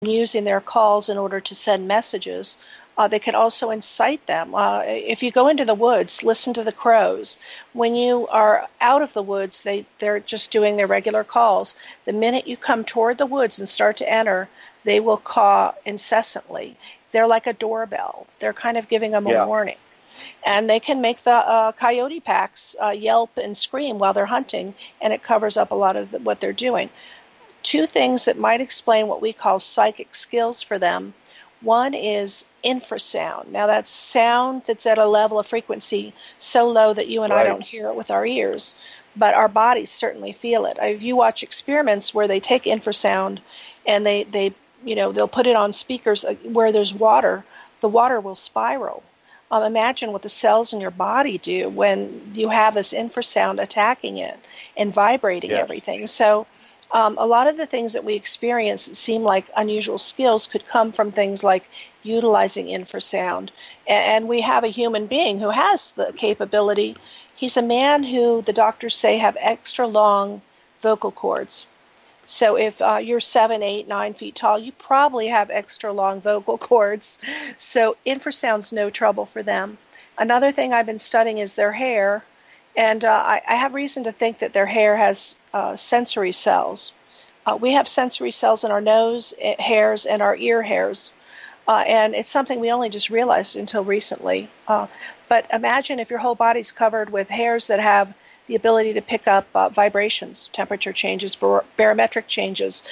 using their calls in order to send messages. They can also incite them. If you go into the woods, listen to the crows. When you are out of the woods, they're just doing their regular calls. The minute you come toward the woods and start to enter, they will caw incessantly. They're like a doorbell. They're kind of giving them a warning. And they can make the coyote packs yelp and scream while they're hunting, and it covers up a lot of what they're doing. Two things that might explain what we call psychic skills for them. One is infrasound. Now, that's sound that's at a level of frequency so low that you and I don't hear it with our ears, but our bodies certainly feel it. If you watch experiments where they take infrasound and they'll put it on speakers where there's water, the water will spiral. Imagine what the cells in your body do when you have this infrasound attacking it and vibrating everything. So a lot of the things that we experience that seem like unusual skills could come from things like utilizing infrasound. And we have a human being who has the capability. He's a man who the doctors say have extra long vocal cords. So if you're 7, 8, 9 feet tall, you probably have extra long vocal cords. So infrasound's no trouble for them. Another thing I've been studying is their hair. And I have reason to think that their hair has sensory cells. We have sensory cells in our nose hairs and our ear hairs. And it's something we only just realized until recently. But imagine if your whole body's covered with hairs that have the ability to pick up vibrations, temperature changes, barometric changes,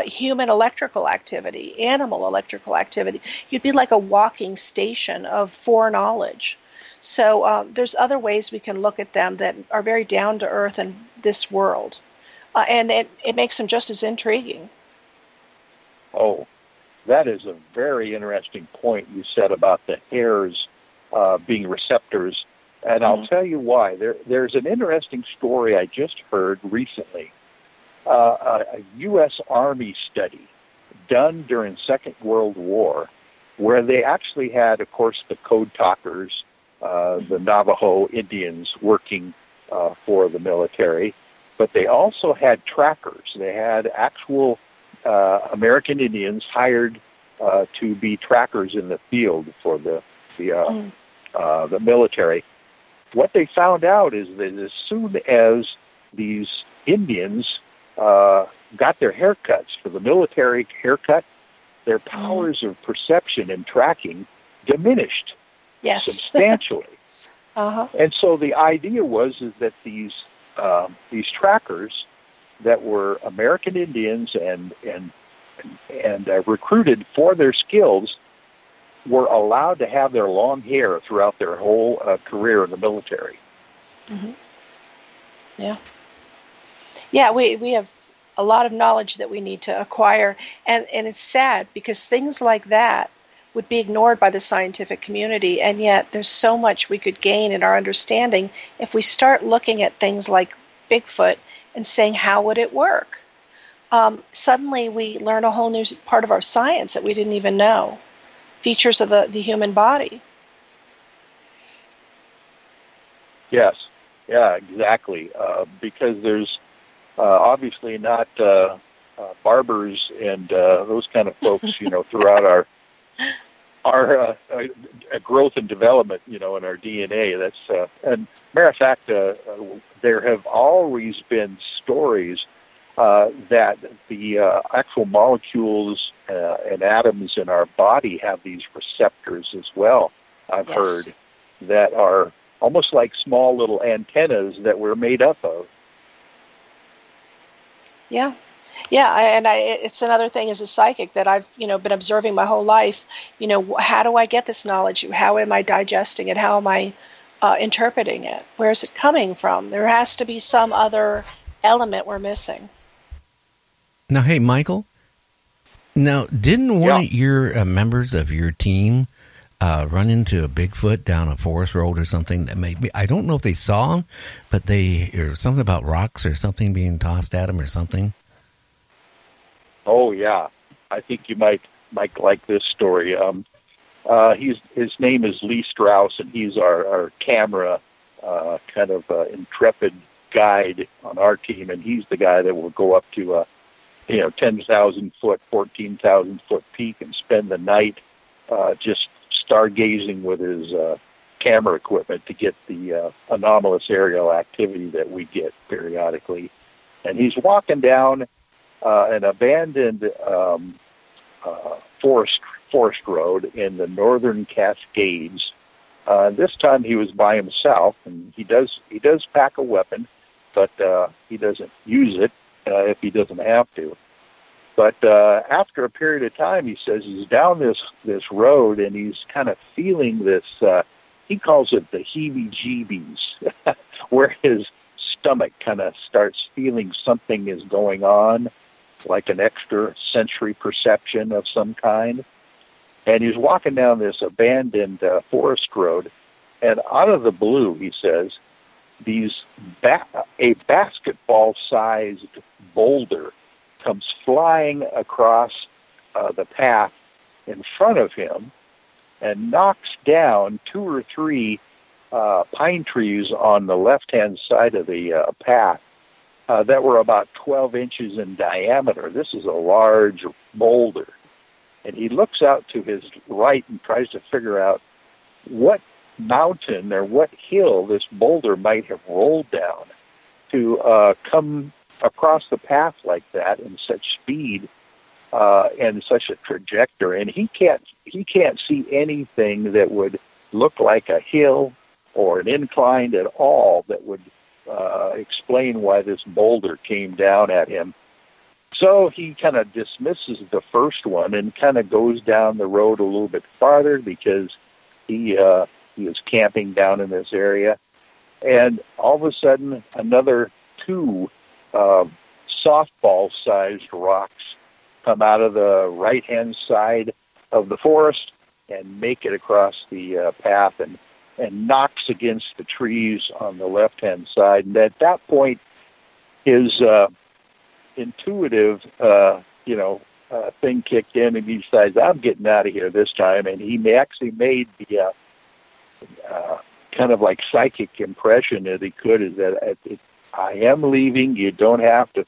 human electrical activity, animal electrical activity. You'd be like a walking station of foreknowledge. So there's other ways we can look at them that are very down to earth in this world. And it makes them just as intriguing. Oh, that is a very interesting point you said about the hairs being receptors. And I'll tell you why. There's an interesting story I just heard recently. A U.S. Army study done during Second World War where they actually had, of course, the code talkers, the Navajo Indians working for the military, but they also had trackers. They had actual American Indians hired to be trackers in the field for the military. What they found out is that as soon as these Indians got their haircuts for the military haircut, their powers of perception and tracking diminished substantially. And so the idea was is that these trackers that were American Indians and recruited for their skills were allowed to have their long hair throughout their whole career in the military. Yeah, we have a lot of knowledge that we need to acquire, and it's sad because things like that would be ignored by the scientific community, and yet there's so much we could gain in our understanding if we start looking at things like Bigfoot and saying, how would it work? Suddenly we learn a whole new part of our science that we didn't even know. Features of the human body. Yes, yeah, exactly. Because there's obviously not barbers and those kind of folks, throughout our growth and development, in our DNA. That's and matter of fact, there have always been stories that the actual molecules and atoms in our body have these receptors as well. I've heard that are almost like small little antennas that we're made up of. Yeah, and it's another thing as a psychic that I've been observing my whole life. How do I get this knowledge? How am I digesting it? How am I interpreting it? Where is it coming from? There has to be some other element we're missing. Now, hey, Michael. Now, didn't one of your members of your team run into a Bigfoot down a forest road or something? That maybe I don't know if they saw him, but or something about rocks or something being tossed at him or something. Oh yeah, I think you might like this story. His name is Lee Strauss, and he's our camera intrepid guide on our team, and he's the guy that will go up to 10,000 foot, 14,000 foot peak and spend the night just stargazing with his camera equipment to get the anomalous aerial activity that we get periodically. And he's walking down an abandoned forest road in the northern Cascades. This time he was by himself, and he does pack a weapon, but he doesn't use it if he doesn't have to. But after a period of time, he says he's down this road, and he's kind of feeling this. He calls it the heebie-jeebies, where his stomach kind of starts feeling something is going on, like an extrasensory perception of some kind. And he's walking down this abandoned forest road, and out of the blue, he says, a basketball-sized boulder comes flying across the path in front of him and knocks down 2 or 3 pine trees on the left-hand side of the path that were about 12 inches in diameter. This is a large boulder. And he looks out to his right and tries to figure out what mountain or what hill this boulder might have rolled down to come across the path like that in such speed and such a trajectory. And he can't see anything that would look like a hill or an incline at all that would explain why this boulder came down at him. So he kind of dismisses the first one and kind of goes down the road a little bit farther because he is camping down in this area. And all of a sudden, another 2 softball-sized rocks come out of the right-hand side of the forest and make it across the path and knocks against the trees on the left-hand side. And at that point, his intuitive, thing kicked in, and he decides, I'm getting out of here this time. And he actually made the kind of like psychic impression that he could, is that I am leaving. You don't have to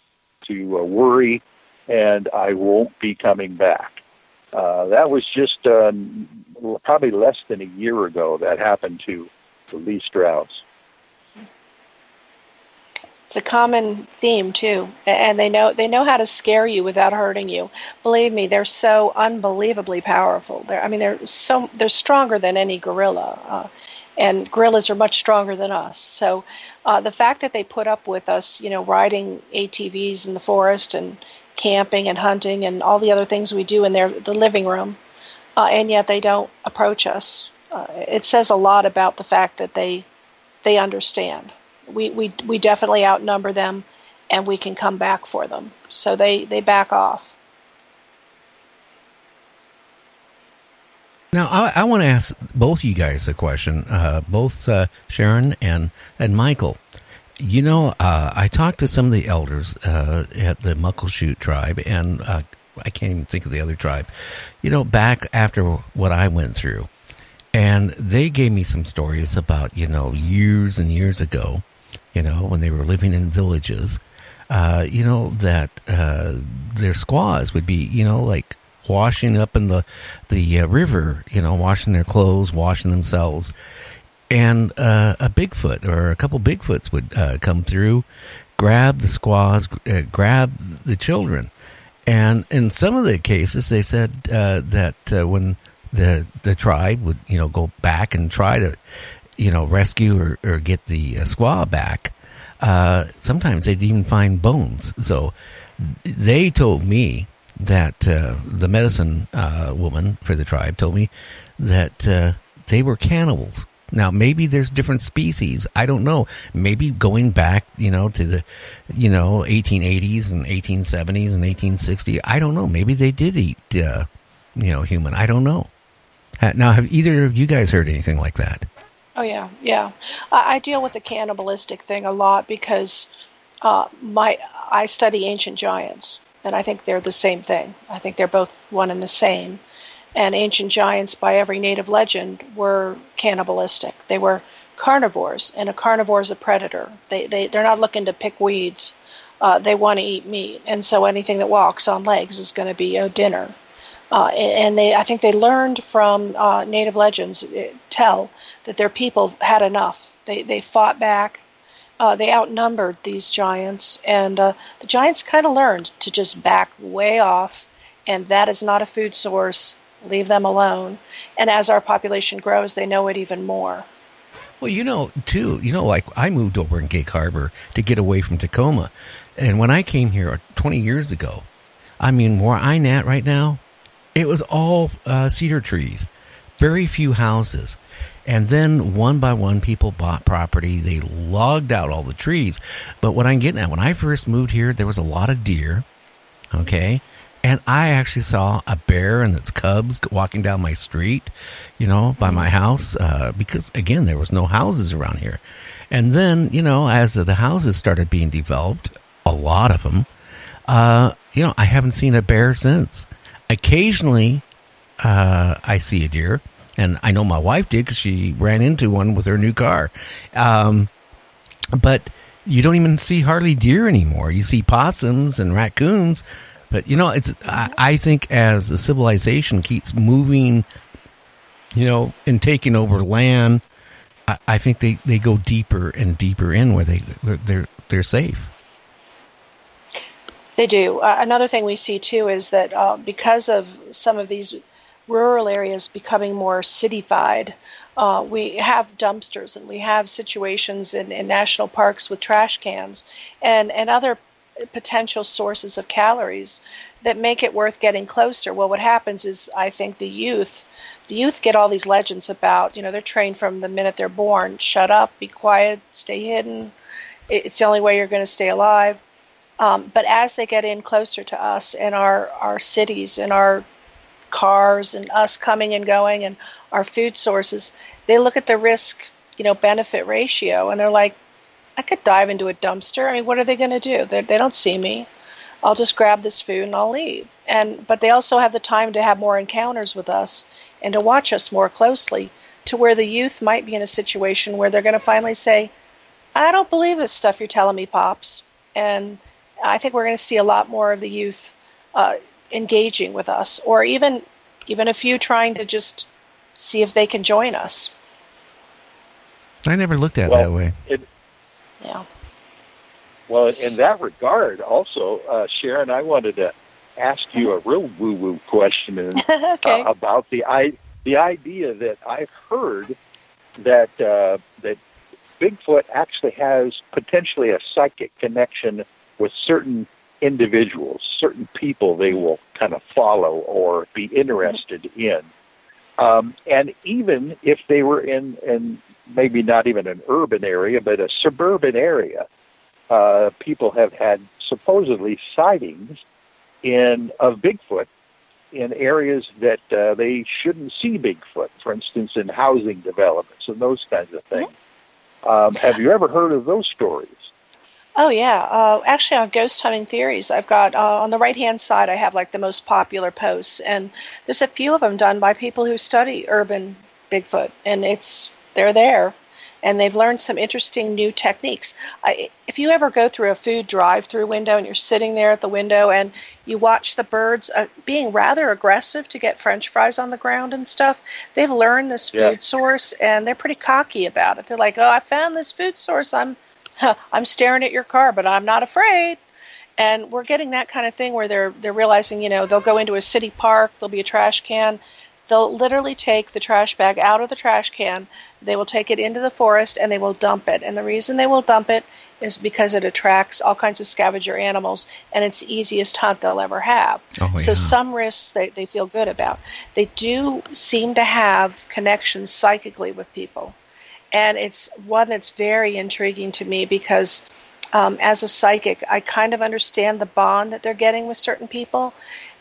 worry, and I won't be coming back. That was just probably less than a year ago that happened to Lee Strauss. It's a common theme too, and they know how to scare you without hurting you. Believe me, they're so unbelievably powerful. They're stronger than any gorilla, and gorillas are much stronger than us. So the fact that they put up with us, riding ATVs in the forest and camping and hunting and all the other things we do in the living room, and yet they don't approach us. It says a lot about the fact that they understand. We definitely outnumber them, and we can come back for them. So they back off. Now, I want to ask both you guys a question, both Sharon and Michael. I talked to some of the elders at the Muckleshoot tribe, and I can't even think of the other tribe, back after what I went through. And they gave me some stories about, years and years ago, when they were living in villages, that their squaws would be, like washing up in the river, washing their clothes, washing themselves. And a Bigfoot or a couple Bigfoots would come through, grab the squaws, grab the children. And in some of the cases, they said that when the tribe would, go back and try to, rescue or get the squaw back, sometimes they'd even find bones. So they told me that the medicine woman for the tribe told me that they were cannibals. Now, maybe there's different species. I don't know. Maybe going back, to the, 1880s and 1870s and 1860s. I don't know. Maybe they did eat, human. I don't know. Now, have either of you guys heard anything like that? Oh, yeah. I deal with the cannibalistic thing a lot because I study ancient giants, and I think they're the same thing. I think they're both one and the same. And ancient giants, by every native legend, were cannibalistic. They were carnivores, and a carnivore is a predator. They're not looking to pick weeds. They want to eat meat, and so anything that walks on legs is going to be a dinner. And I think they learned from native legends tell that their people had enough. They fought back. They outnumbered these giants, and the giants kind of learned to just back way off, and that is not a food source. Leave them alone. And as our population grows, they know it even more. Well, like I moved over in Gig Harbor to get away from Tacoma. And when I came here 20 years ago, I mean, where I'm at right now, it was all cedar trees, very few houses. And then one by one, people bought property. They logged out all the trees. But what I'm getting at, when I first moved here, there was a lot of deer, okay? And I actually saw a bear and its cubs walking down my street, by my house, because, again, there was no houses around here. And then, as the houses started being developed, a lot of them, I haven't seen a bear since. Occasionally, I see a deer, and I know my wife did because she ran into one with her new car. But you don't even see hardly deer anymore. You see possums and raccoons. But, I think as the civilization keeps moving, and taking over land, I think they go deeper and deeper in where they're safe. They do. Another thing we see, too, is that because of some of these rural areas becoming more cityfied, we have dumpsters, and we have situations in national parks with trash cans and other potential sources of calories that make it worth getting closer. Well, what happens is, I think the youth get all these legends about, they're trained from the minute they're born, shut up, be quiet, stay hidden. It's the only way you're going to stay alive. But as they get in closer to us and our cities and our cars and us coming and going and our food sources, they look at the risk, benefit ratio, and they're like, I could dive into a dumpster. I mean, what are they going to do? They don't see me. I'll just grab this food and I'll leave. But they also have the time to have more encounters with us and to watch us more closely, to where the youth might be in a situation where they're going to finally say, I don't believe this stuff you're telling me, Pops. And I think we're going to see a lot more of the youth engaging with us, or even a few trying to just see if they can join us. I never looked at it that way. Yeah. Well, in that regard, also, Sharon, I wanted to ask you a real woo-woo question okay. About the idea that I've heard that that Bigfoot actually has potentially a psychic connection with certain individuals, certain people they will kind of follow or be interested in. And even if they were in maybe not even an urban area, but a suburban area, people have had supposedly sightings of Bigfoot in areas that they shouldn't see Bigfoot, for instance, in housing developments and those kinds of things. Have you ever heard of those stories? Oh, yeah. Actually, on Ghost Hunting Theories, I've got, on the right-hand side, I have like the most popular posts, and there's a few of them done by people who study urban Bigfoot, and they're there, and they've learned some interesting new techniques. If you ever go through a food drive-through window and you're sitting there at the window and you watch the birds being rather aggressive to get French fries on the ground and stuff, they've learned this food source, and they're pretty cocky about it. They're like, oh, I found this food source. I'm staring at your car, but I'm not afraid. And we're getting that kind of thing where they're realizing, they'll go into a city park, there'll be a trash can. They'll literally take the trash bag out of the trash can, they will take it into the forest, and they will dump it. And the reason they will dump it is because it attracts all kinds of scavenger animals, and it's the easiest hunt they'll ever have. Oh, yeah. So some risks they feel good about. They do seem to have connections psychically with people. And it's one that's very intriguing to me because as a psychic, I kind of understand the bond that they're getting with certain people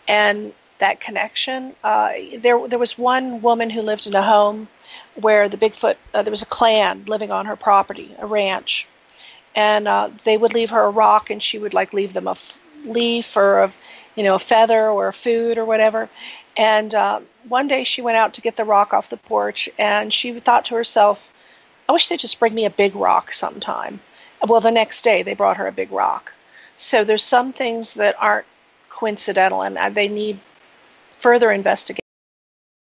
and that connection. There was one woman who lived in a home where the Bigfoot, there was a clan living on her property, a ranch. And they would leave her a rock, and she would leave them a leaf or a feather or a food or whatever. And one day she went out to get the rock off the porch, and she thought to herself, I wish they'd just bring me a big rock sometime. Well, the next day they brought her a big rock. So there's some things that aren't coincidental, and they need further investigation.